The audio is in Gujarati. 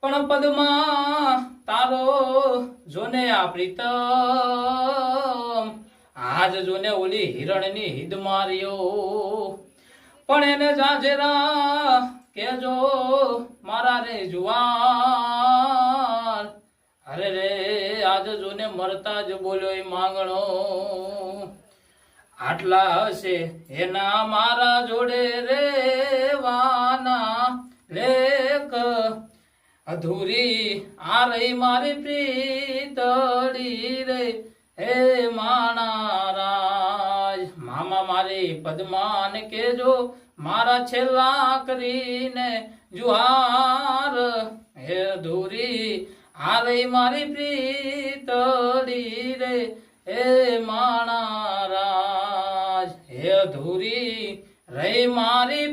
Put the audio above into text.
પણ પદમાં તારો જોને આ પ્રીતમ આજ જોને ઓલી હિરણની હિદ માર્યો પણ એને જાજેરા કેજો મારા રે જુવાન અરે રે આજ જોને મરતા જ બોલ્યો એ માંગણો આટલા હશે એના મારા જોડે રેવાના લેખ અધૂરી આ રહી મારી પ્રીતળી રે હે માણારાજ મામા મારી પદ્માન કેજો મારા છેલ્લા કરીને જુહાર હે અધૂરી આ રહી મારી પ્રીતળી રે હે માણારાજ હે અધૂરી રહી મારી